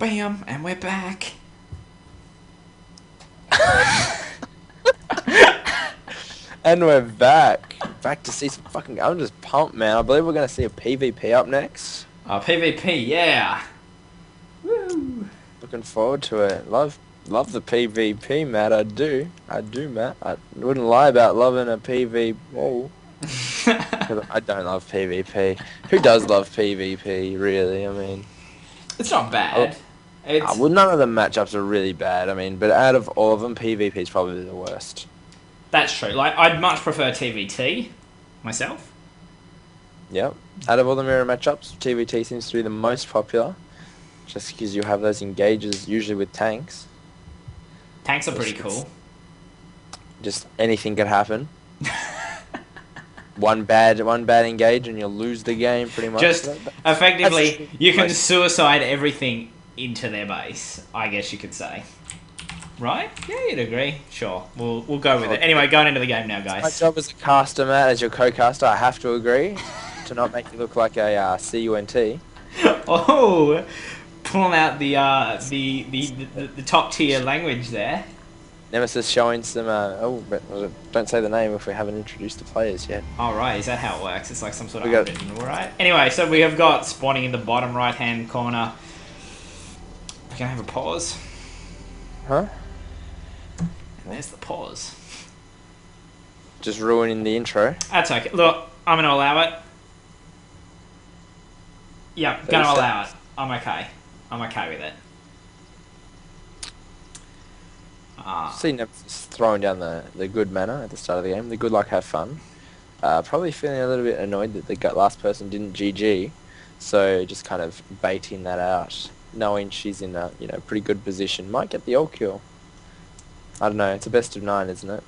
Bam, and we're back. And we're back. Back to see some fucking... I'm just pumped, man. I believe we're going to see a PvP up next. PvP, yeah. Woo. Looking forward to it. Love the PvP, Matt. I do, Matt. I wouldn't lie about loving a PvP. Whoa. 'Cause I don't love PvP. Who does love PvP, really? I mean... It's not bad. Well, none of the matchups are really bad. I mean, but out of all of them, PvP is probably the worst. That's true. Like, I'd much prefer TVT myself. Yep. Out of all the mirror matchups, TVT seems to be the most popular. Just because you have those engages usually with tanks. Tanks are pretty cool. Just anything could happen. one bad engage and you'll lose the game pretty much. Just effectively, you can suicide everything into their base, I guess you could say. Right? Yeah, you'd agree. Sure. We'll go with it. Anyway, going into the game now, guys. My job as a caster, Matt, as your co-caster, I have to agree to not make you look like a CUNT. Oh, pulling out the top tier language there. Nemesis showing some. But don't say the name if we haven't introduced the players yet. All right, is that how it works? It's like some sort of unwritten rule, right? Anyway, so we have got spawning in the bottom right-hand corner. We're gonna have a pause. Huh? And there's the pause. Just ruining the intro. That's okay. Look, I'm gonna allow it. Yep, gonna allow it. I'm okay. I'm okay with it. See Nemesis throwing down the good manner at the start of the game. The good luck, have fun. Probably feeling a little bit annoyed that the last person didn't GG, so just kind of baiting that out, knowing she's in a pretty good position. Might get the ult kill. I don't know. It's a best of 9, isn't it?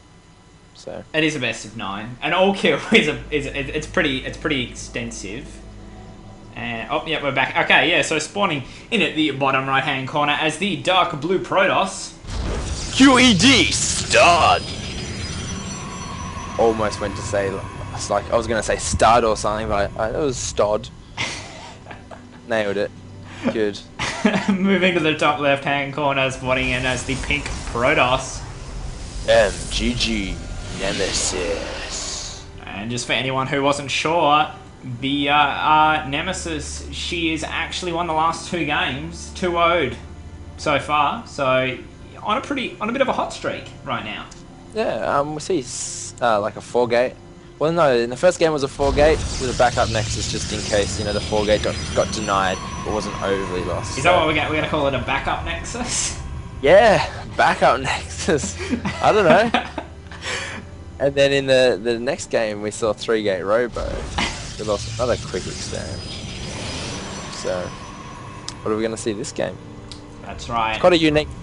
So it is a best of 9. An ult kill it's pretty extensive. And oh yeah, we're back. Okay, yeah. So spawning in at the bottom right hand corner as the dark blue Protoss. QED stud. Almost went to say, it's like I was gonna say stud or something, but it was stod. Nailed it. Good. Moving to the top left hand corner, spawning in as the pink Protoss. mGG Nemesis. And just for anyone who wasn't sure, the Nemesis, she has actually won the last 2 games, 2-0'd so far. So on a bit of a hot streak right now. Yeah, we see like a 4-gate. Well, no, in the first game was a 4-gate with a backup Nexus just in case, the 4-gate got denied but wasn't overly lost. Is that what we're going to call it, a backup Nexus? Yeah, backup Nexus. I don't know. And then in the next game we saw 3-gate Robo. We lost another quick exchange. So, what are we going to see this game? That's right. Quite a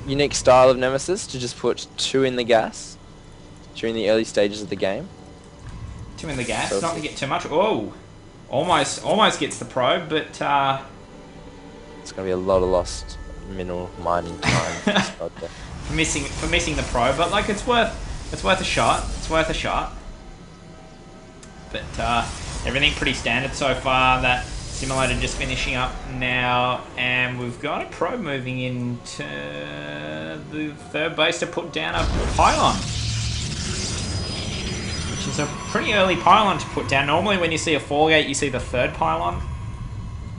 unique style of Nemesis to just put 2 in the gas during the early stages of the game. 2 in the gas, so not to get too much. Oh, almost gets the probe, but it's going to be a lot of lost mineral mining time. for missing the probe, but like it's worth a shot. It's worth a shot. But everything pretty standard so far. That simulator just finishing up now, and we've got a probe moving into the third base to put down a pylon, which is a pretty early pylon to put down. Normally when you see a 4-gate, you see the third pylon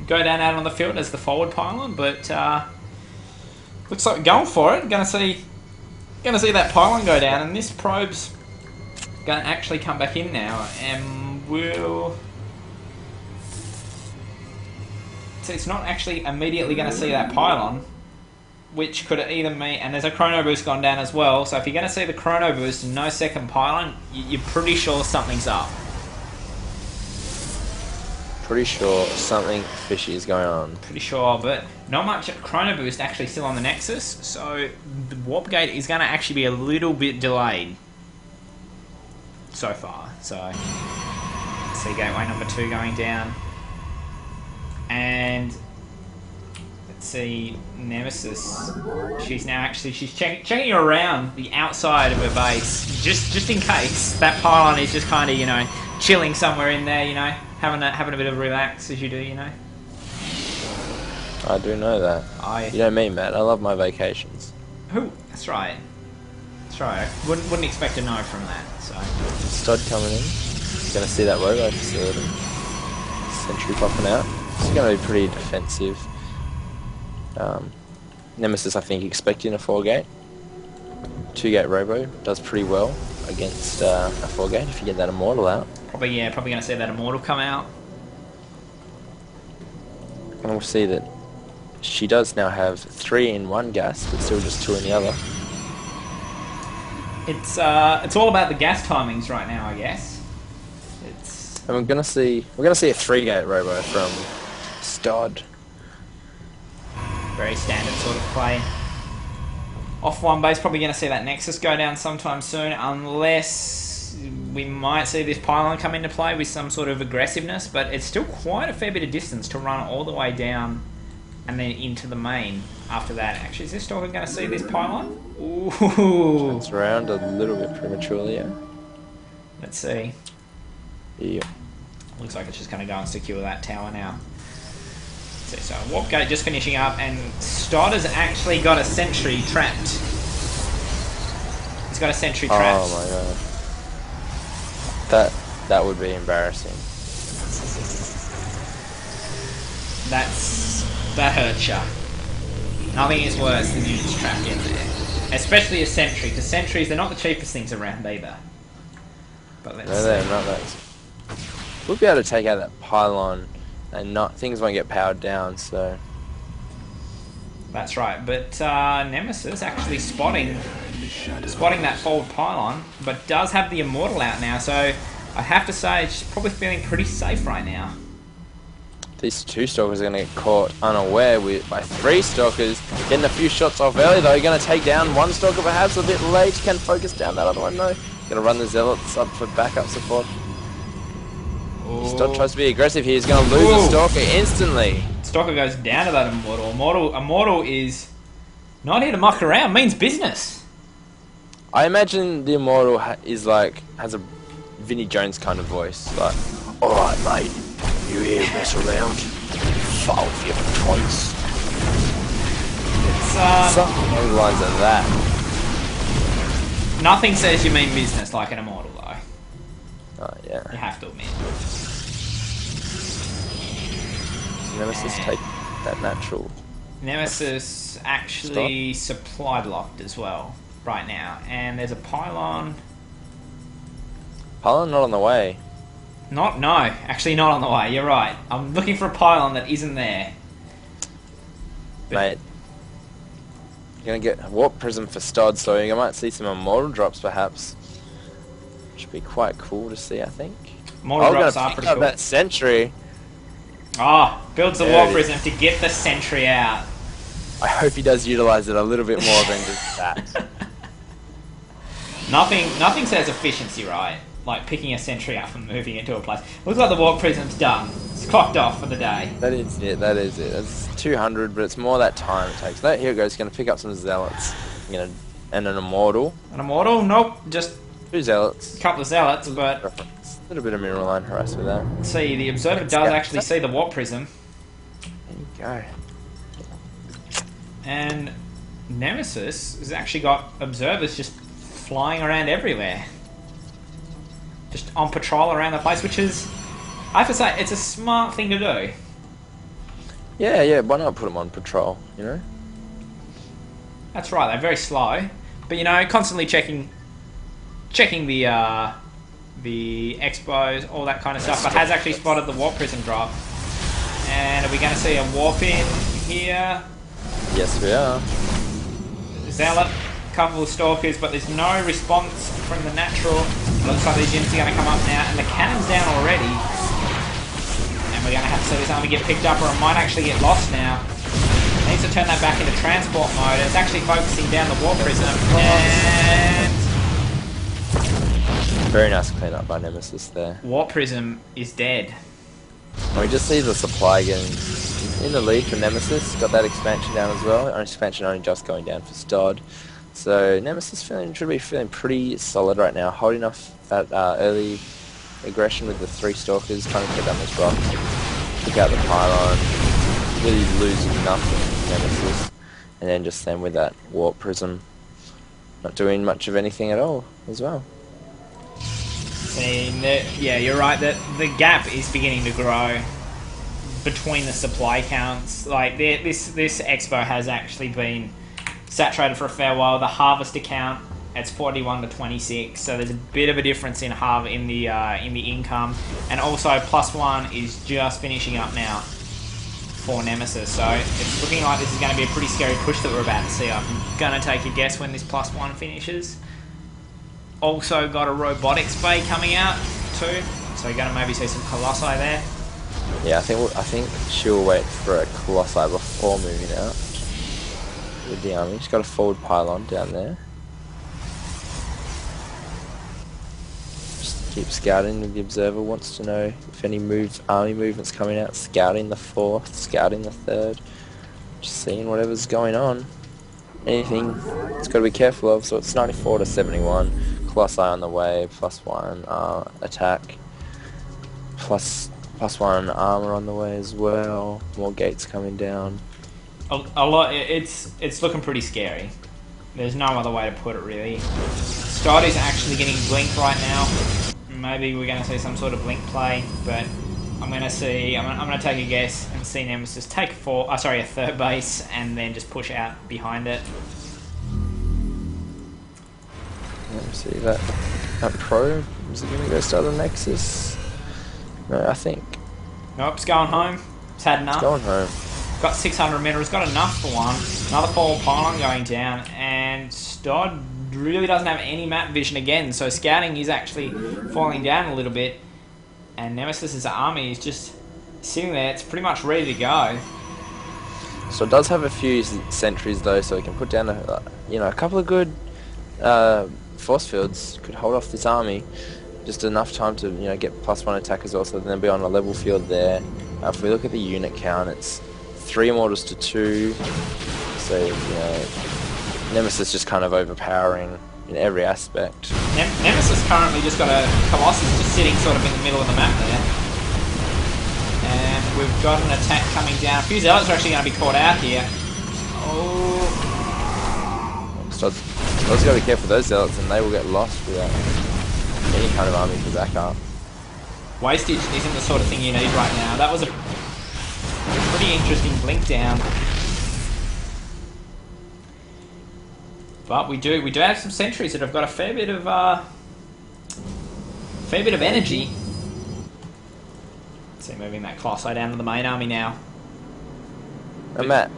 go down out on the field as the forward pylon, but looks like we're going for it. Gonna see that pylon go down, and this probe's gonna actually come back in now, and we'll... So it's not actually immediately going to see that pylon, which could either mean... And there's a chrono boost gone down as well, so if you're going to see the chrono boost and no second pylon, you're pretty sure something's up. Pretty sure something fishy is going on. Pretty sure, but not much chrono boost actually still on the Nexus, so the warp gate is going to actually be a little bit delayed so far. So, see gateway number 2 going down. And let's see, Nemesis. She's checking around the outside of her base, just in case that pylon is just kind of chilling somewhere in there, having a bit of relax as you do, I do know that. You know me, Matt. I love my vacations. Who? That's right. That's right. I wouldn't expect a no from that. So. Stud coming in. Gonna see that robo facility. Sentry popping out. It's gonna be pretty defensive. Nemesis, I think, expecting a 4-gate. 2-gate robo does pretty well against a 4-gate if you get that Immortal out. Probably gonna see that Immortal come out. And we'll see that she does now have 3 in one gas, but still just 2 in the other. It's all about the gas timings right now, I guess. And we're gonna see a 3-gate robo from Stod. Very standard sort of play. Off one base, probably going to see that Nexus go down sometime soon, unless we might see this pylon come into play with some sort of aggressiveness, but it's still quite a fair bit of distance to run all the way down and then into the main after that. Actually, is this Stalker going to see this pylon? Ooh. It's around a little bit prematurely, yeah. Let's see. Yeah. Looks like it's just going to go and secure that tower now. So Warp Gate just finishing up, and Stod has actually got a sentry trapped. He's got a sentry trapped. Oh my god. That would be embarrassing. That hurts ya. Nothing is worse than units trapped in there. Especially a sentry, because sentries, they're not the cheapest things around either. But let's see. They're not those. We'll be able to take out that pylon and things won't get powered down, so... That's right, but Nemesis actually spotting that forward pylon, but does have the Immortal out now, so I have to say she's probably feeling pretty safe right now. These 2 Stalkers are going to get caught unaware by 3 Stalkers. Getting a few shots off early though. You're going to take down 1 Stalker perhaps a bit late. Can focus down that other one though. Going to run the Zealots up for backup support. Stod tries to be aggressive here. He's going to lose a Stalker instantly. Stalker goes down to that Immortal. Immortal is not here to muck around. Means business. I imagine the Immortal has a Vinnie Jones kind of voice. Like, alright mate, you here mess around? Foul for your twice. It's something along the lines of that. Nothing says you mean business like an Immortal though. Oh yeah. You have to admit. Nemesis take that natural. Nemesis actually supply blocked as well right now, and there's a pylon. Pylon not on the way. No, actually not on the way. You're right. I'm looking for a pylon that isn't there. Mate, you're gonna get a Warp Prism for Stod, so you might see some Immortal drops perhaps. Should be quite cool to see, I think. Immortal drops are pretty cool. That sentry. Builds the Warp Prism to get the sentry out. I hope he does utilize it a little bit more than just that. Nothing says efficiency, right? Like picking a sentry up and moving into a place. Looks like the Warp Prism's done. It's clocked off for the day. That is it. It's 200, but it's more that time it takes. Here it goes. He's going to pick up some Zealots. And an Immortal. An Immortal? Nope. Just 2 Zealots. A couple of Zealots, but... A little bit of Mirror Line harass with that. See, the Observer does actually see the Warp Prism. There you go. And Nemesis has actually got Observers just flying around everywhere. Just on patrol around the place, which is... I have to say, it's a smart thing to do. Yeah, why not put them on patrol, you know? That's right, they're very slow. But, you know, constantly checking the expos, all that kind of stuff, but has actually spotted the Warp Prism drop. And are we going to see a Warp in here? Yes, we are. Zealot, couple of Stalkers, but there's no response from the natural. It looks like these units are going to come up now, and the cannon's down already. And we're going to have to see this army get picked up, or it might actually get lost now. Needs to turn that back into transport mode. It's actually focusing down the Warp Prism, and... Very nice cleanup by Nemesis there. Warp Prism is dead. And we just see the supply getting in the lead for Nemesis. Got that expansion down as well. Expansion only just going down for Stod. So Nemesis should be feeling pretty solid right now. Holding off that early aggression with the 3 Stalkers. Trying to get down this rock. Pick out the pylon. really losing nothing, Nemesis. And then just same with that Warp Prism. Not doing much of anything at all as well. Yeah, you're right. That the gap is beginning to grow between the supply counts. Like this expo has actually been saturated for a fair while. The harvest account, it's 41 to 26, so there's a bit of a difference in the income, and also +1 is just finishing up now for Nemesis. So it's looking like this is going to be a pretty scary push that we're about to see. I'm going to take a guess when this +1 finishes. Also got a robotics bay coming out too, so you're going to maybe see some Colossi there. Yeah, I think she'll wait for a Colossi before moving out with the army. She's got a forward pylon down there. Just keep scouting with the observer. Wants to know if any army movements coming out. Scouting the 4th, scouting the 3rd. Just seeing whatever's going on. Anything it's got to be careful of. So it's 94 to 71. Colossi on the way. +1 attack. +1 armor on the way as well. More gates coming down. A lot. It's looking pretty scary. There's no other way to put it, really. Stott is actually getting blinked right now. Maybe we're going to see some sort of blink play, but I'm going to take a guess and see Nemesis take a 3rd base and then just push out behind it. Let me see that pro. Is it going to go start the Nexus? No, I think. Nope, it's going home. It's had enough. It's going home. Got 600 minerals, got enough for one. Another forward pylon going down, and Stodd really doesn't have any map vision again, so scouting is actually falling down a little bit. And Nemesis's army is just sitting there. It's pretty much ready to go. So it does have a few sentries though, so we can put down a couple of good force fields. Could hold off this army. Just enough time to get +1 attack as well, so then they'll be on a level field there. If we look at the unit count, it's 3 immortals to 2. So Nemesis just kind of overpowering in every aspect. Nemesis currently just got a Colossus just sitting sort of in the middle of the map there. And we've got an attack coming down. A few zealots are actually going to be caught out here. Oh. So got to be careful with those zealots, and they will get lost without any kind of army to back up. Wastage isn't the sort of thing you need right now. That was a pretty interesting blink down. But we do have some sentries that have got a fair bit of energy. So moving that Colossi down to the main army now. Matt,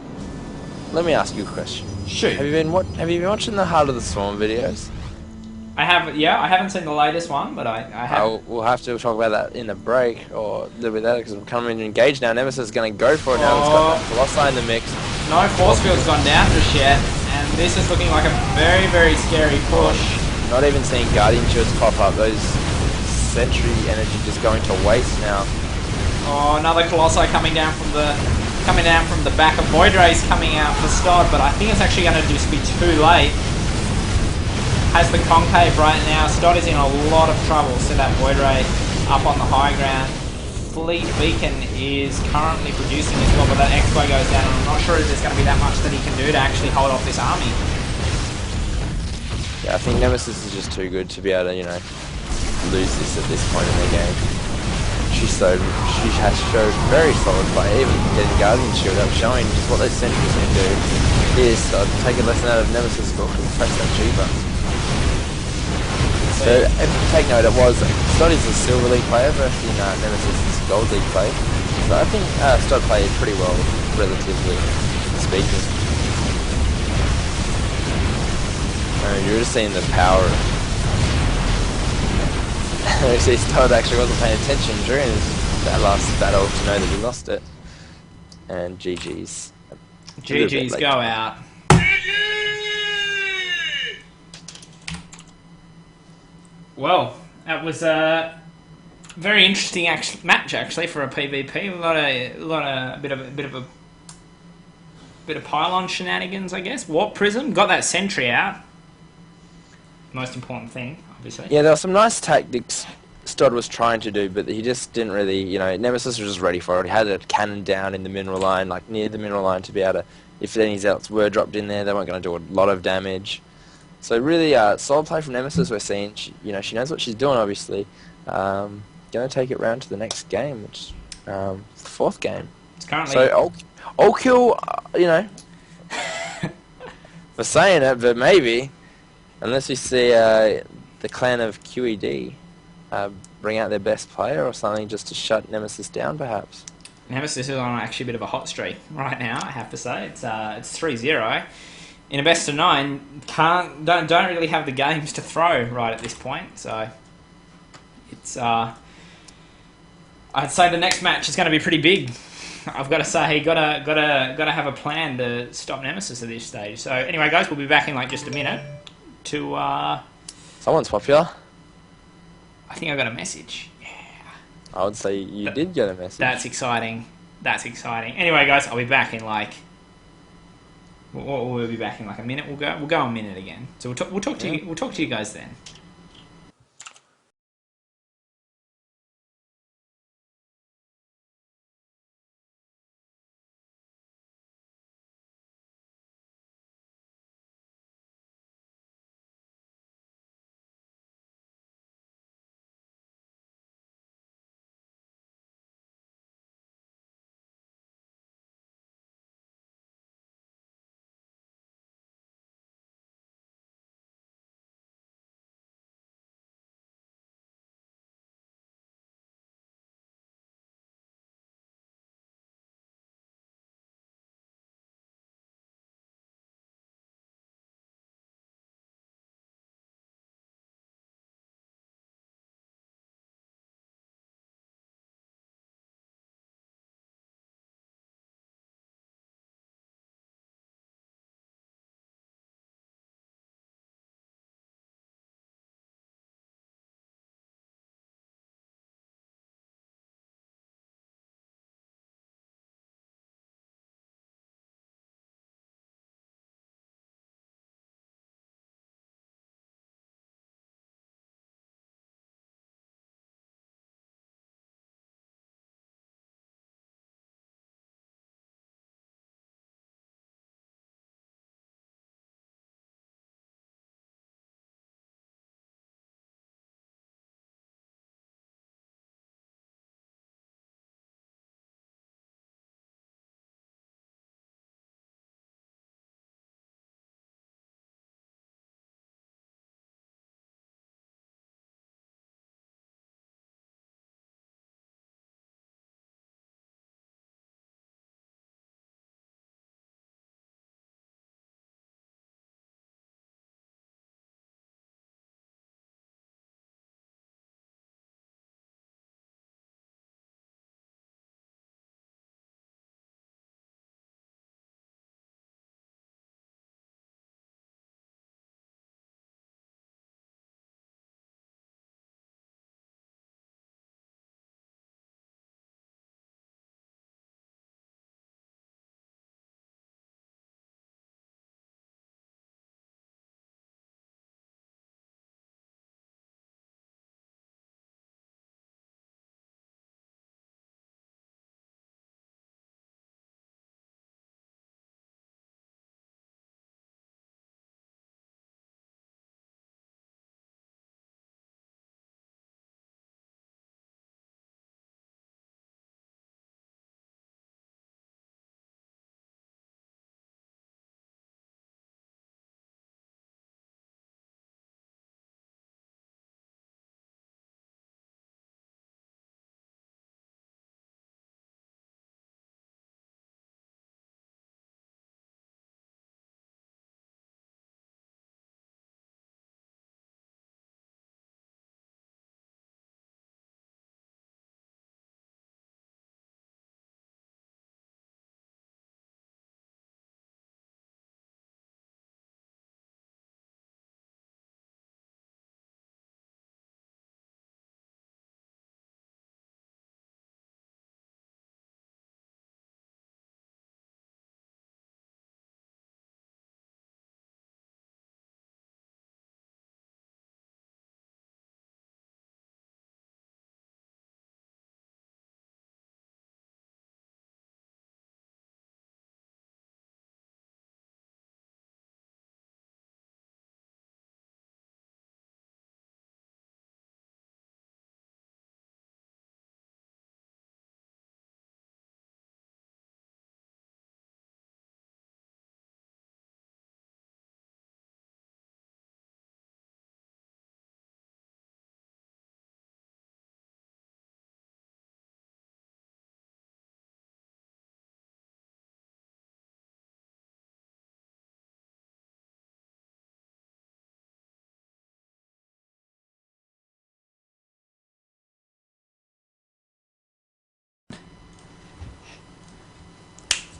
let me ask you a question. Shoot. Have you been watching the Heart of the Swarm videos? I have. Yeah, I haven't seen the latest one, but I have. We'll have to talk about that in the break or a little bit later because we're coming engaged now. Nemesis is going to go for it now. It's got that Colossi in the mix. No force field's gone down just yet, and this is looking like a very, very scary push. Not even seeing Guardian Shields pop up. Those sentry energy just going to waste now. Oh, another Colossi coming down from the back of Void Rays coming out for Stodd, but I think it's actually going to just be too late. Has the concave right now. Stodd is in a lot of trouble. See that Void Ray up on the high ground. Fleet Beacon is currently producing as well, but that Expo goes down, and I'm not sure if there's going to be that much that he can do to actually hold off this army. Yeah, I think Nemesis is just too good to be able to, lose this at this point in the game. She has showed very solid play, even getting Guardian Shield up, showing just what those sentries can do. Here's take a lesson out of Nemesis, but press that G button. So, if you take note, Stodd is a Silver League player versus Nemesis' Gold League play. So I think Stodd played pretty well, relatively speaking. You're just seeing the power. You see, Stodd actually wasn't paying attention during that last battle to know that he lost it. And GG's. GG's go out. Well, that was a very interesting match actually for a PvP. A bit of pylon shenanigans, I guess. Warp Prism got that sentry out. Most important thing, obviously. Yeah, there were some nice tactics Stod was trying to do, but he just didn't really, Nemesis was just ready for it. He had a cannon down in the mineral line, like near the mineral line, to be able to, if any zealots were dropped in there, they weren't going to do a lot of damage. So really, solid play from Nemesis we're seeing. She knows what she's doing, obviously. Going to take it round to the next game, which the fourth game. It's currently... So I'll kill, for saying it, but maybe, unless we see the clan of QED bring out their best player or something just to shut Nemesis down, perhaps. Nemesis is on actually a bit of a hot streak right now, I have to say. It's 3-0. In a best of 9, don't really have the games to throw right at this point, so it's I'd say the next match is going to be pretty big. I've got to say, gotta have a plan to stop Nemesis at this stage. So anyway, guys, we'll be back in like just a minute to Someone's popular. I think I got a message. Yeah. I would say you did get a message. That's exciting. That's exciting. Anyway, guys, I'll be back in like... We'll be back in like a minute. We'll go a minute again. So we'll talk to you guys then.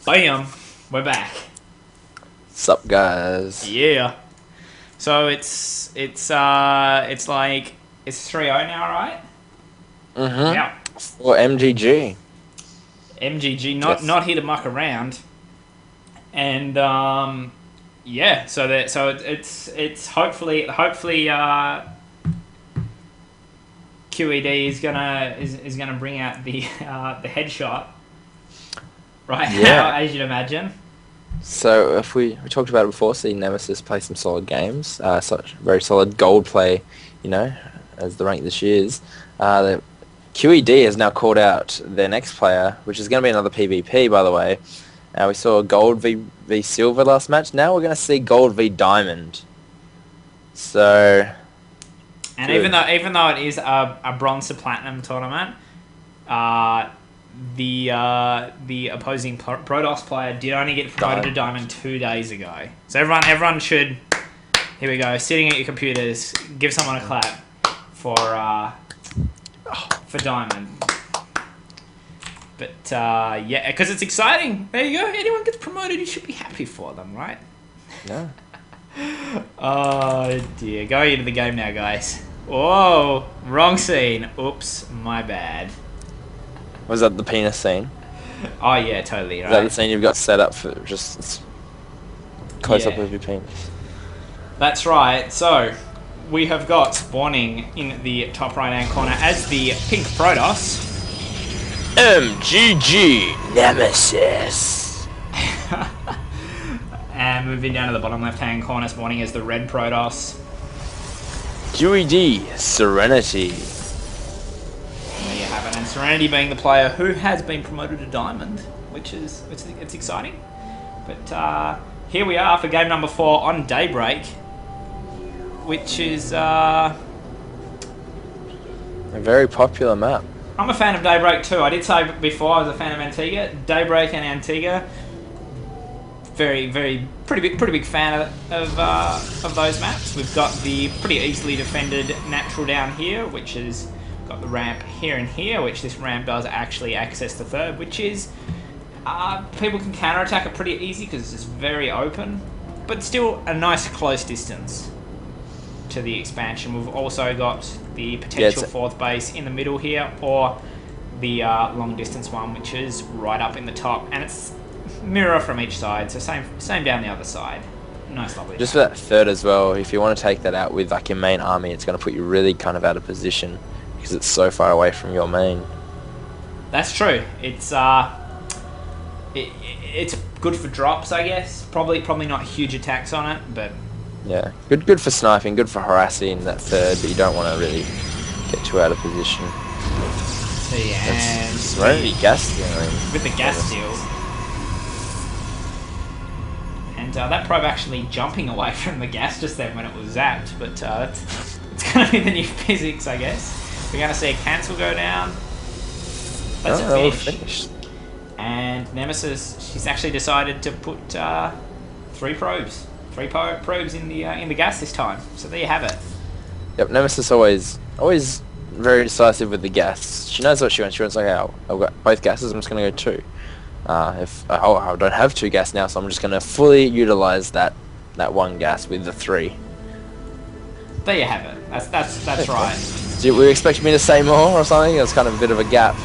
Bam! We're back. Sup, guys? Yeah. So it's like it's 3-0 now, right? Mm-hmm. Yeah. For MGG. mGG Yes. not here to muck around, and yeah. So it's hopefully QED is gonna bring out the headshot right now, Yeah. as you'd imagine. So if we talked about it before, seeing Nemesis play some solid games, such very solid gold play, as the rank this year is. The QED has now called out their next player, which is going to be another PvP, by the way. We saw gold v silver last match. Now we're going to see gold v diamond. So, And good. even though it is a bronze to platinum tournament, the opposing Protoss player did only get promoted to diamond 2 days ago. So everyone should, here we go, sitting at your computers, give someone a clap for diamond. But yeah, because it's exciting. There you go. Anyone gets promoted, you should be happy for them, right? Yeah. Oh dear. Going into the game now, guys. Whoa, wrong scene. Oops, my bad. Was that the penis scene? Oh yeah, totally right. Is that the scene you've got set up for just close up of your penis? That's right. So we have got spawning in the top right hand corner as the pink Protoss. mGG Nemesis. And moving down to the bottom left hand corner, spawning as the red Protoss. QED Serenity. There you have it. And Serenity being the player who has been promoted to diamond, which is it's exciting. But here we are for game number 4 on Daybreak, which is A very popular map. I'm a fan of Daybreak too. I did say before I was a fan of Antigua. Daybreak and Antigua, pretty big fan of those maps. We've got the pretty easily defended natural down here, which has got the ramp here and here, which this ramp does actually access the third, which is people can counterattack it pretty easy because it's just very open, but still a nice close distance to the expansion. We've also got the potential fourth base in the middle here, or the long distance one, which is right up in the top, and it's mirror from each side, so same down the other side. Nice, lovely. Just for that third as well, if you want to take that out with like your main army, it's going to put you really kind of out of position because it's so far away from your main. That's true. It's it's good for drops, I guess. Probably not huge attacks on it, but yeah, good for sniping, good for harassing that third, but you don't want to really get too out of position. See, and Serenity gas stealing with the gas steal. And that probe actually jumping away from the gas just then when it was zapped, but it's going to be the new physics, I guess. We're going to see a cancel go down. That's a finish. And Nemesis, she's actually decided to put 3 probes. 3 probes in the gas this time. So there you have it. Yep, Nemesis always very decisive with the gas. She knows what she wants. She wants like, oh, I've got both gases, I'm just going to go 2. If I don't have 2 gas now, so I'm just going to fully utilize that 1 gas with the 3. There you have it. That's right. Do you expect me to say more or something? It's kind of a bit of a gap.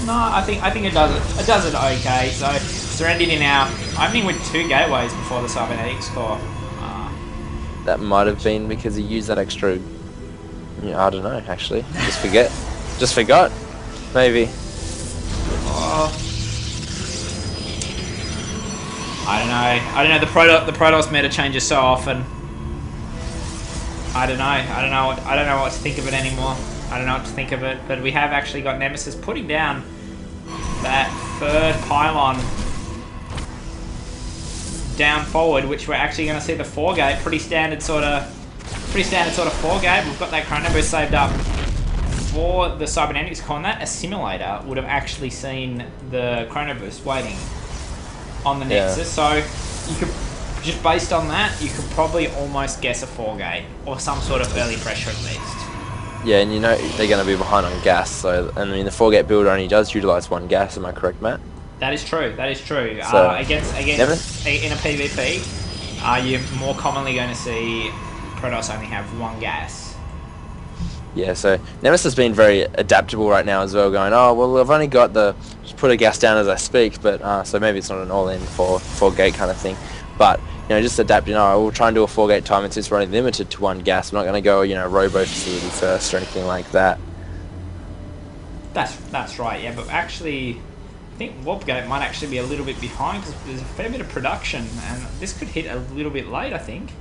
No, I think it does it. It does it okay. So Serenity now opening with 2 gateways before the cybernetics core. That might have been because he used that extra. Yeah, I don't know. Actually, just forgot. Maybe. I don't know. The Protoss meta changes so often. I don't know what to think of it anymore. I don't know what to think of it, but we have actually got Nemesis putting down that 3rd pylon down forward, which we're actually going to see the 4-gate, pretty standard sort of 4-gate. We've got that chrono boost saved up for the cybernetics core. That assimilator would have actually seen the chrono boost waiting on the Nexus, so you could, just based on that, you could probably almost guess a 4-gate or some sort of early pressure at least. Yeah, and you know they're going to be behind on gas, so I mean the 4-gate build only does utilise 1 gas. Am I correct, Matt? That is true. That is true. So, Against in a PvP, you're more commonly going to see Protoss only have one gas. Yeah, so Nemesis has been very adaptable right now as well, going, oh, well, I've only got just put a gas down as I speak, but so maybe it's not an all-in four gate kind of thing. But, just adapting, we'll try and do a 4-gate time, and since we're only limited to one gas, we're not going to go, robo facility first or anything like that. That's right, yeah, but actually, I think Warpgate might actually be a little bit behind, because there's a fair bit of production, and this could hit a little bit late, I think.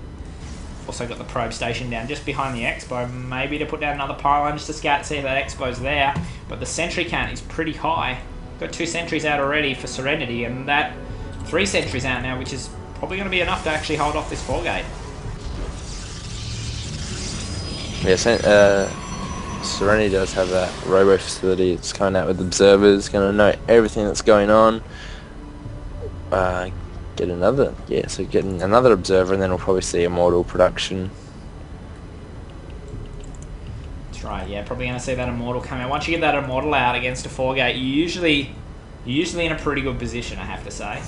Also got the probe station down just behind the expo, maybe to put down another pylon just to scout to see if that expo's there, but the sentry count is pretty high. Got 2 sentries out already for Serenity, and that 3 sentries out now, which is probably going to be enough to actually hold off this 4-gate. Yeah, Serenity does have that robo facility. It's coming out with observers, going to know everything that's going on. Getting another observer, and then we'll probably see Immortal production. That's right, yeah, probably going to see that Immortal come out. Once you get that Immortal out against a 4-gate, you're usually in a pretty good position, I have to say.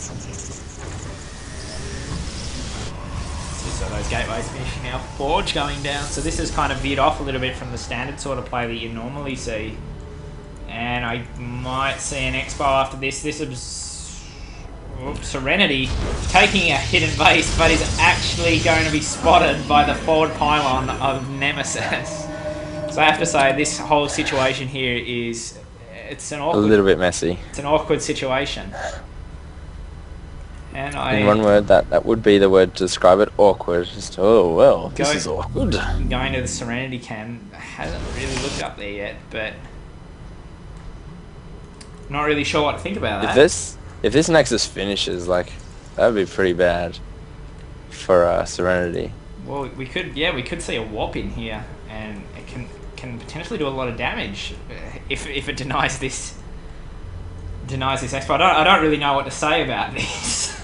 So those gateways finishing out, Forge going down. So this has kind of veered off a little bit from the standard sort of play that you normally see. And I might see an Expo after this. This is Serenity taking a hidden base, but is actually going to be spotted by the forward pylon of Nemesis. So I have to say, this whole situation here it's a little bit messy. It's an awkward situation. And in one word, that would be the word to describe it, awkward. Just, oh well, this is awkward. Going to the Serenity cam, hasn't really looked up there yet, but not really sure what to think about that. If this Nexus finishes, that would be pretty bad for Serenity. Well, we could see a warp in here, and it can potentially do a lot of damage if it denies this expo. I don't really know what to say about this.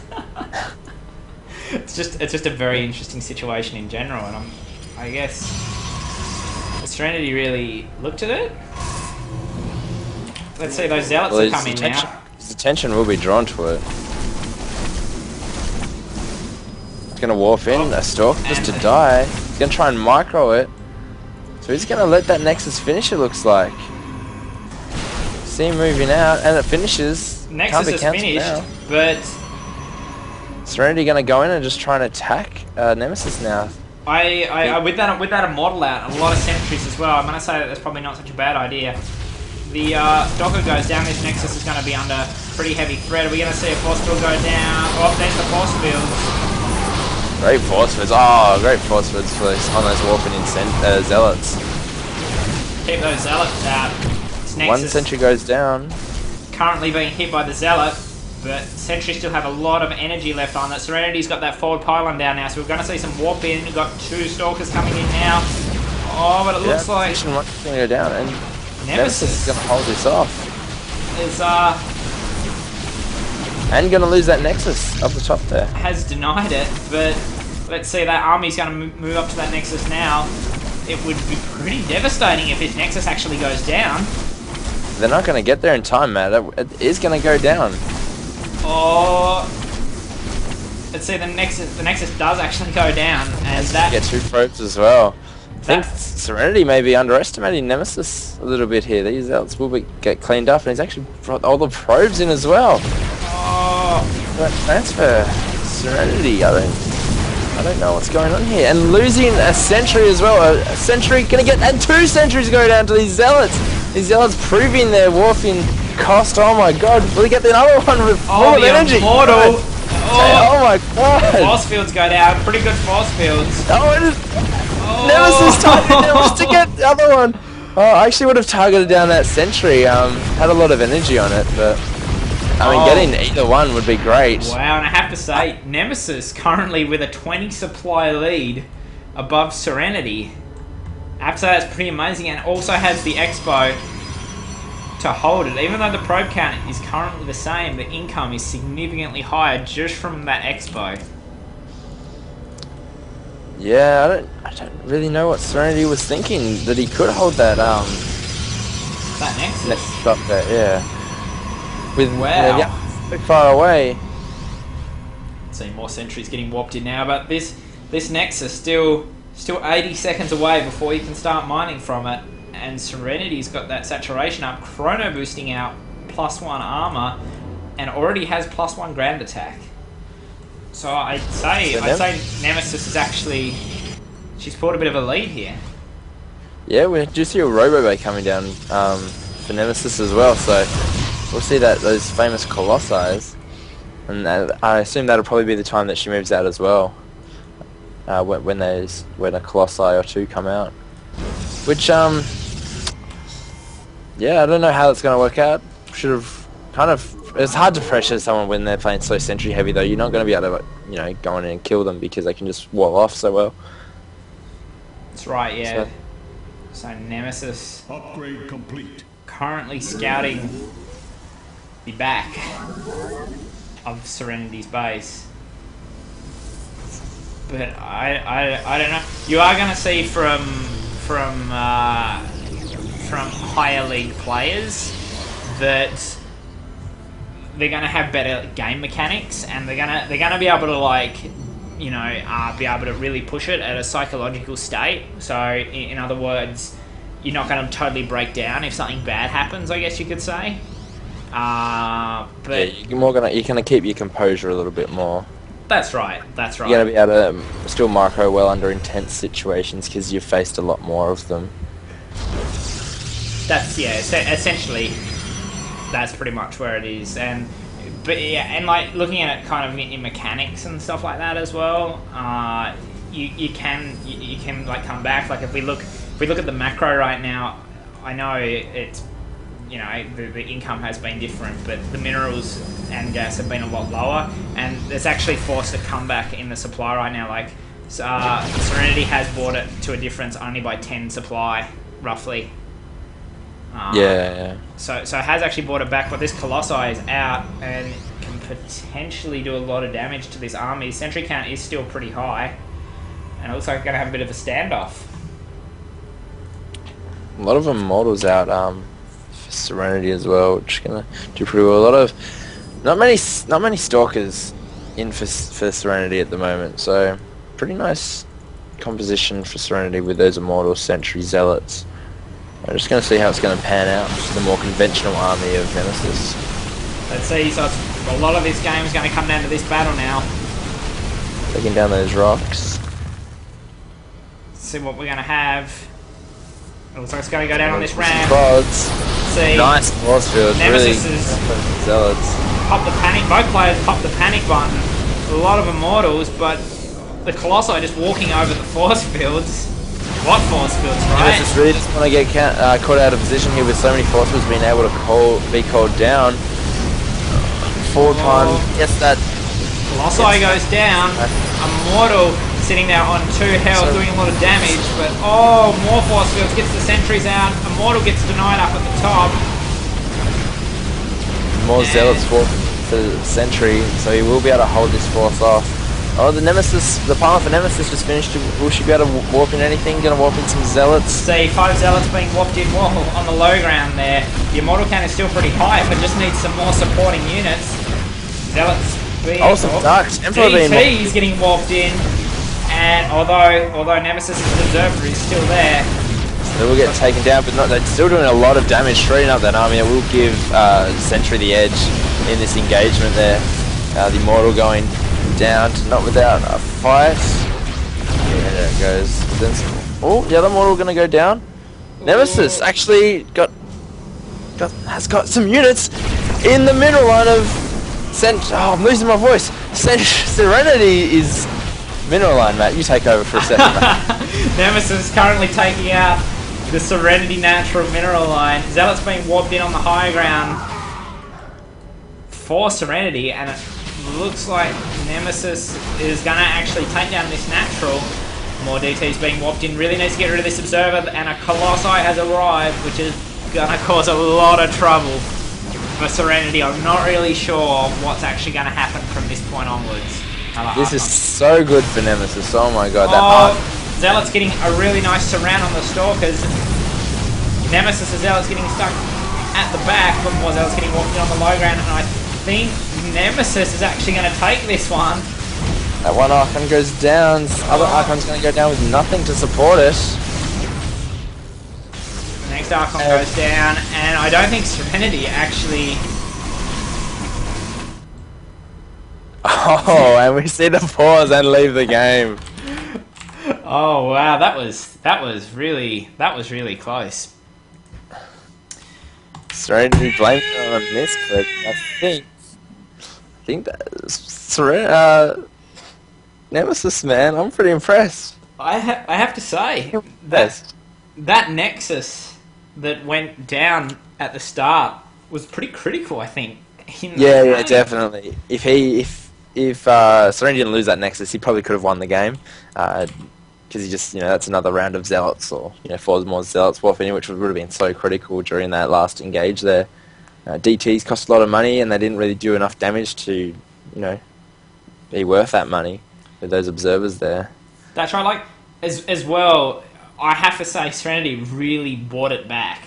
It's just a very interesting situation in general, and I guess the Serenity really looked at it. Let's see, those zealots are coming now. His attention will be drawn to it. He's gonna warp in, a stalk just to die. He's gonna try and micro it. So he's gonna let that Nexus finish, it looks like. See him moving out, and it finishes. Nexus is finished, now. But Serenity gonna go in and just try and attack Nemesis now. With that Immortal out, a lot of sentries as well. I'm gonna say that that's probably not such a bad idea. The Docker goes down. This Nexus is going to be under pretty heavy threat. Are we going to see a force field go down? Oh, there's the force field. Great force fields. Oh, great force fields on those warping in zealots. Keep those zealots out. This Nexus one sentry goes down. Currently being hit by the zealot, but sentries still have a lot of energy left on it. Serenity's got that forward pylon down now, so we're going to see some warp in. We've got 2 stalkers coming in now. Oh, but it looks like one's going to go down, and Nemesis is going to hold this off. And going to lose that Nexus up the top there. Has denied it, but let's see, that army's going to move up to that Nexus now. It would be pretty devastating if this Nexus actually goes down. They're not going to get there in time, Matt. It is going to go down. Oh, let's see, the Nexus does actually go down, and that gets 2 probes as well. I think Serenity may be underestimating Nemesis a little bit here. These zealots will get cleaned up, and he's actually brought all the probes in as well. Oh, that transfer, Serenity. I don't know what's going on here, and losing a sentry as well. A sentry gonna get, and 2 sentries go down to these zealots. These zealots proving their warping cost. Oh my god! Will he get the other one with full of energy? Immortal. Oh my god! Force fields go down. Pretty good force fields. Nemesis targeted to get the other one. Oh, I actually would have targeted down that sentry. Had a lot of energy on it, but I mean, getting either one would be great. Wow, and I have to say, Nemesis currently with a 20 supply lead above Serenity. I have to say that's pretty amazing, and also has the Expo to hold it. Even though the probe count is currently the same, the income is significantly higher just from that Expo. Yeah, I don't really know what Serenity was thinking, that he could hold that Nexus up there, yeah. With wow. Bit far away. See more sentries getting warped in now, but this Nexus still 80 seconds away before you can start mining from it. And Serenity's got that saturation up, chrono boosting out +1 armor, and already has +1 ground attack. So I'd say Nemesis is actually, she's pulled a bit of a lead here. Yeah, we do see a Robo-Bay coming down for Nemesis as well, so we'll see that those famous Colossi, and I assume that'll probably be the time that she moves out as well, when a Colossi or two come out. Which yeah, I don't know how that's going to work out. Should have kind of. It's hard to pressure someone when they're playing so sentry heavy, though. You're not going to be able to, you know, go in and kill them because they can just wall off so well. That's right, yeah. So Nemesis upgrade complete. Currently scouting the back of Serenity's base. But I don't know. You are going to see from higher league players that they're going to have better game mechanics, and they're going to be able to, like, you know, be able to really push it at a psychological state. So in other words, you're not going to totally break down if something bad happens, I guess you could say. But yeah, you're gonna keep your composure a little bit more. That's right. That's right. You're gonna be able to still micro well under intense situations because you've faced a lot more of them. That's essentially that's pretty much where it is, but like looking at it kind of in mechanics and stuff like that as well. You can like come back. Like if we look at the macro right now, I know it's, you know, the income has been different, but the minerals and gas have been a lot lower, and it's actually forced a comeback in the supply right now. Like Serenity has bought it to a difference only by 10 supply roughly. Yeah. So it has actually brought it back, but this Colossi is out and can potentially do a lot of damage to this army. Sentry count is still pretty high, and it looks like we're going to have a bit of a standoff. A lot of immortals out for Serenity as well, which is going to do pretty well. Not many stalkers in for Serenity at the moment, so pretty nice composition for Serenity with those immortal sentry zealots. I'm just going to see how it's going to pan out. The more conventional army of Nemesis. Let's see. So a lot of this game is going to come down to this battle now. Taking down those rocks. Let's see what we're going to have. It looks like it's going to go down on this ramp. Let's see. Nice force field. Nemesis really is zealots. Pop the panic. Both players pop the panic button. A lot of immortals, but the Colossi just walking over the force fields. What force fields, right? Nemesis really just want to get caught out of position here with so many force fields being able to be called down. Forward time. Yes, that. Colossi goes down. Immortal sitting there on 2 health, doing a lot of damage, but more force fields, gets the sentries out. Immortal gets denied up at the top. More zealots for the sentry, so he will be able to hold this force off. Oh, the pylon for Nemesis just finished. Will she be able to warp in anything? Gonna warp in some zealots. See, 5 zealots being warped in more on the low ground there. The immortal count is still pretty high, but just needs some more supporting units. Zealots being some ducks. DT is getting warped in, and although Nemesis' Berserker is still there, they will get taken down, but they're still doing a lot of damage, straightening up that army. It will give Sentry the edge in this engagement there. The immortal going down to not without a fight. Yeah, there it goes. The other mortal gonna go down. Nemesis actually has got some units in the middle line of I'm losing my voice. Serenity is mineral line, Matt. You take over for a second. Nemesis is currently taking out the Serenity natural mineral line. Zealot's being warped in on the high ground for Serenity, and looks like Nemesis is going to actually take down this natural. More DTs being warped in. Really needs to get rid of this Observer, and a Colossi has arrived, which is going to cause a lot of trouble for Serenity. I'm not really sure what's actually going to happen from this point onwards. This is so good for Nemesis. Oh my god. Zealot's getting a really nice surround on the Stalkers. Nemesis' Zealot's getting stuck at the back, but more Zealot's getting warped in on the low ground, and I think Nemesis is actually going to take this one. That one icon goes down. The other icon's going to go down with nothing to support it. Next icon goes down, and I don't think Serenity actually... Oh, and we see the pause and leave the game. Oh wow, that was really close. Serenity blamed it on this, but I think that Nemesis, man, I'm pretty impressed. I have to say that Nexus that went down at the start was pretty critical, I think. Yeah, definitely. If Serenity didn't lose that Nexus, he probably could have won the game. Because he just, that's another round of Zealots, or, 4 more Zealots warfare, which would have been so critical during that last engage there. DTs cost a lot of money, and they didn't really do enough damage to, be worth that money with those observers there. That's right. Like, as well, I have to say, Serenity really brought it back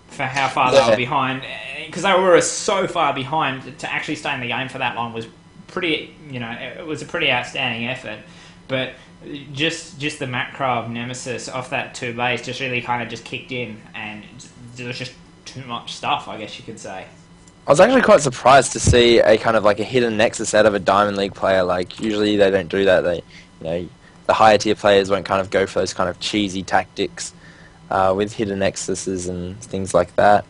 for how far they were behind. Because they were so far behind, to actually stay in the game for that long was pretty, it was a pretty outstanding effort. But just the macro of Nemesis off that 2 base just really kind of just kicked in, and there was just too much stuff, I guess you could say. I was actually quite surprised to see a kind of like a hidden Nexus out of a Diamond League player. Like, usually they don't do that. They, the higher tier players won't kind of go for those kind of cheesy tactics with hidden Nexuses and things like that.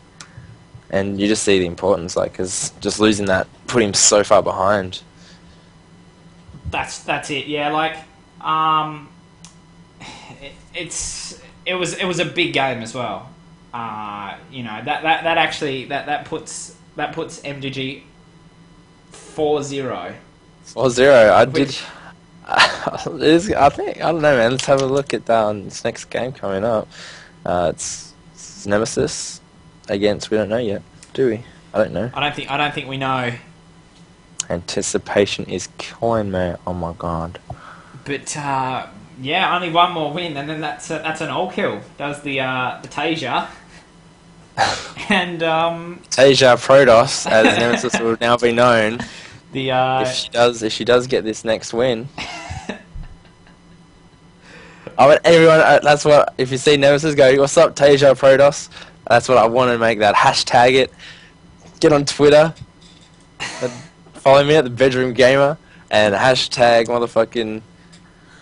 And you just see the importance, like, because just losing that put him so far behind. That's it. Yeah, like, it was a big game as well. That actually puts mGG 4-0. 4-0. I think, I don't know, man. Let's have a look at this next game coming up. It's Nemesis against, we don't know yet, do we? I don't know. I don't think we know. Anticipation is killing me. Oh my god. But yeah, only one more win, and then that's an all kill. Does the Tasia. And Tasia Protoss, as Nemesis will now be known. If she does get this next win. I want everyone. That's what. If you see Nemesis, go, "What's up, Tasia Protoss?" That's what I want to make that. Hashtag it. Get on Twitter. Follow me at the Bedroom Gamer and hashtag motherfucking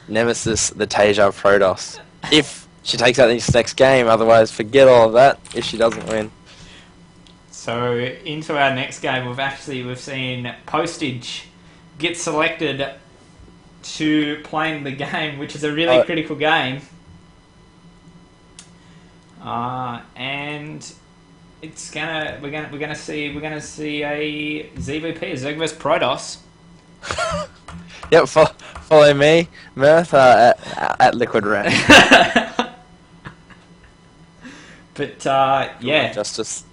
Nemesis the Tasia Protoss. If she takes out this next game, otherwise forget all of that. If she doesn't win. So into our next game, we've seen Postage get selected to playing the game, which is a really critical game. And it's we're gonna see a ZVP, a Zerg vs Protoss. Yep, follow me, Mirth, at Liquid Red. But yeah, Justice.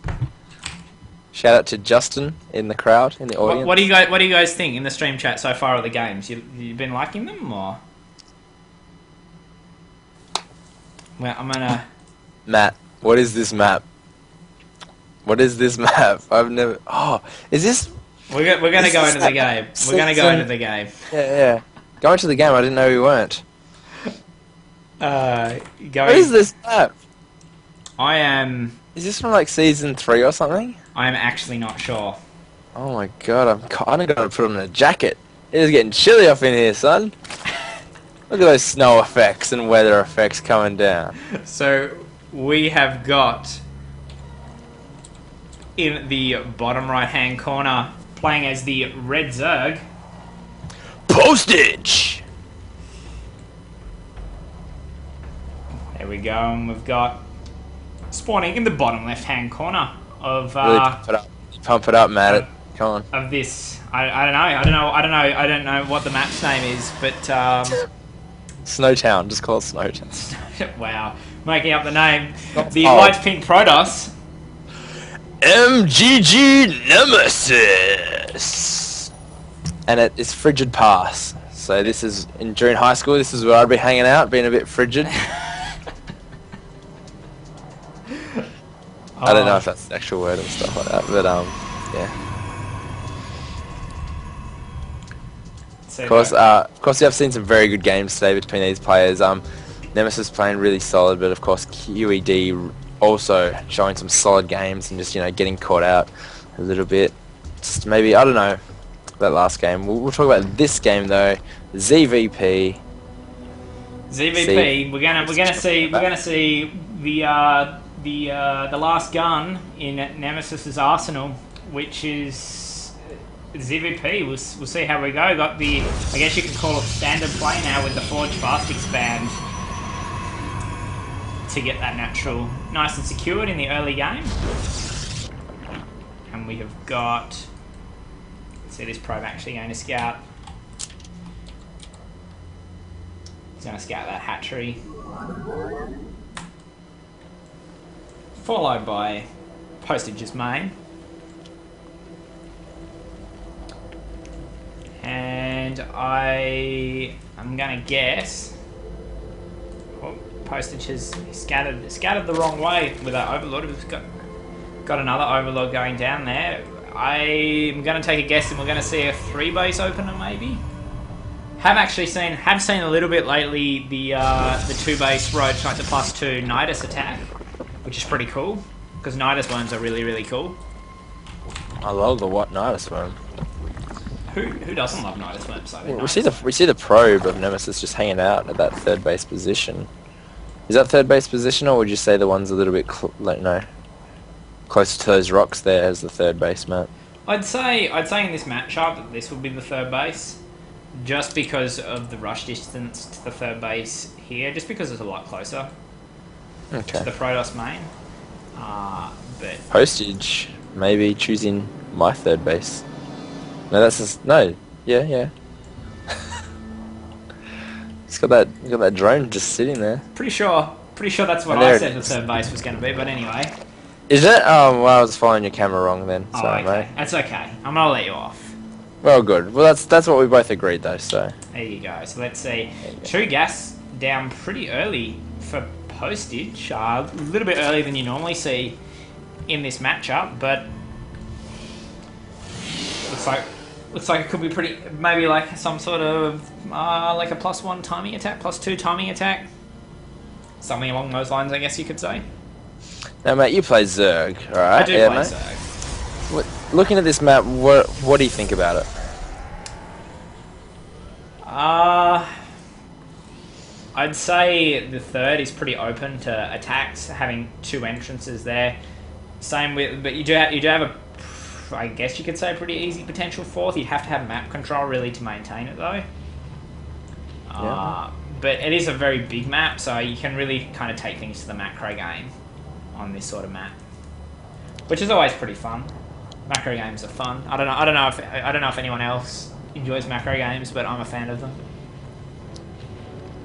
Shout out to Justin in the crowd, in the audience. What do you guys think in the stream chat so far of the games? You've been liking them, or? Well, I'm gonna. Matt, what is this map? What is this map? I've never. Oh, is this? We're gonna go into the game. We're gonna go into the game. Yeah. Go into the game. I didn't know we weren't. What is this map? I am. Is this from like season 3 or something? I am actually not sure. Oh my god, I'm kind of gonna put on a jacket. It is getting chilly up in here, son. Look at those snow effects and weather effects coming down. So we have got in the bottom right hand corner, playing as the Red Zerg, Postage. There we go, and we've got spawning in the bottom left hand corner of Really pump it up, Matt. Come on. Of this, I don't know what the map's name is, but Snowtown. Just call it Snowtown. wow, making up the name. The light pink Protoss. mGG Nemesis. And it is Frigid Pass. So this is during high school. This is where I'd be hanging out, being a bit frigid. I don't know if that's the actual word and stuff like that, but yeah. Of course, you have seen some very good games today between these players. Nemesis playing really solid, but of course QED also showing some solid games and just getting caught out a little bit. Just maybe I don't know that last game. We'll talk about this game though. ZVP. ZVP. We're gonna see the last gun in Nemesis's arsenal, which is ZVP. We'll see how we go. Got the, I guess you can call it standard play now with the Forge Fast expand to get that natural nice and secured in the early game. And we have got, let's see, this probe actually going to scout. He's going to scout that hatchery. Followed by Postage's main. And I'm going to guess... Oh, Postage has scattered the wrong way with that Overlord. We've got another Overlord going down there. I'm going to take a guess and we're going to see a 3-base opener maybe. Have seen a little bit lately the 2-base Roach like the +2 Nidus attack, which is pretty cool because Nidus worms are really, really cool. I love the what Nidus worm. Who doesn't love Nidus worms? Well, we see the probe of Nemesis just hanging out at that 3rd base position. Is that 3rd base position, or would you say the one's a little bit closer to those rocks there as the 3rd base, Matt? I'd say in this matchup that this would be the 3rd base, just because of the rush distance to the 3rd base here, just because it's a lot closer to the Protoss main. But Postage maybe choosing my 3rd base. No, that's just no. Yeah. It's got that drone just sitting there. Pretty sure that's what I said the 3rd base was going to be. But anyway. Is it? Oh, well, I was following your camera wrong then. Sorry, okay. mate. That's okay. I'm gonna let you off. Well, good. Well, that's what we both agreed though. So there you go. So let's see. 2 gas down pretty early for Postage. A little bit earlier than you normally see in this matchup, but looks like it could be pretty, maybe like some sort of like a +1 timing attack, +2 timing attack, something along those lines, I guess you could say. Now, mate, you play Zerg, all right? I do play Zerg. Looking at this map, what do you think about it? I'd say the 3rd is pretty open to attacks, having 2 entrances there. Same with, but you do have a, I guess you could say, pretty easy potential 4th. You'd have to have map control really to maintain it though. Yeah. But it is a very big map, so you can really kind of take things to the macro game on this sort of map, which is always pretty fun. Macro games are fun. I don't know if anyone else enjoys macro games, but I'm a fan of them.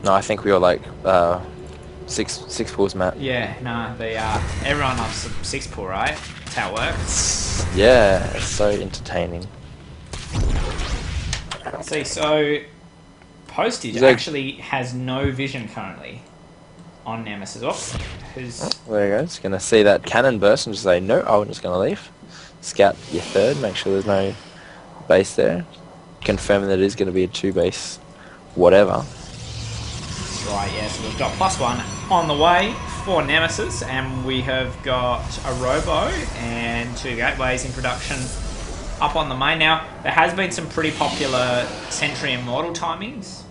No, I think we all like six pools, Matt. Yeah, no, everyone loves 6 pool, right? That's how it works. Yeah, it's so entertaining. See, so Postage actually has no vision currently on Nemesis. There you go. It's going to see that cannon burst and just say, no, I'm just going to leave. Scout your 3rd, make sure there's no base there. Confirming that it is going to be a 2-base whatever. Right, yeah, so we've got +1 on the way for Nemesis, and we have got a Robo and 2 gateways in production up on the main. Now, there has been some pretty popular Sentry and Mortal timings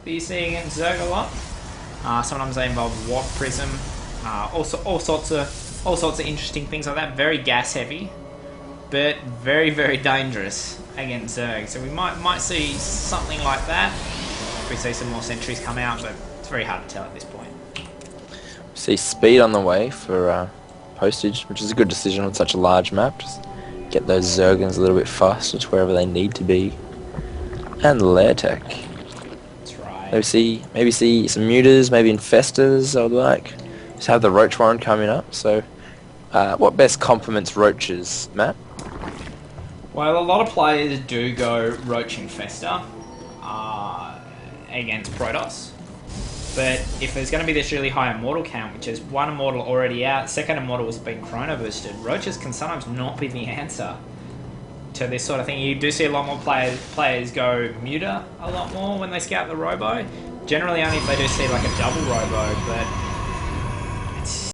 that you see against Zerg a lot. Sometimes they involve Warp Prism, all sorts of interesting things like that. Very gas heavy, but very, very dangerous against Zerg. So we might see something like that. We see some more sentries come out, but it's very hard to tell at this point. See speed on the way for Postage, which is a good decision on such a large map. Just get those Zergans a little bit faster to wherever they need to be. And Lair Tech. That's right. Maybe see some Mutas, maybe Infestors, I would like. Just have the Roach Warren coming up. So, what best complements Roaches, Matt? Well, a lot of players do go Roach Infestor against Protoss. But if there's going to be this really high Immortal count, which is 1 Immortal already out, 2nd Immortal has been Chrono boosted, Roaches can sometimes not be the answer to this sort of thing. You do see a lot more players go muter a lot more when they scout the robo. Generally only if they do see like a double robo, but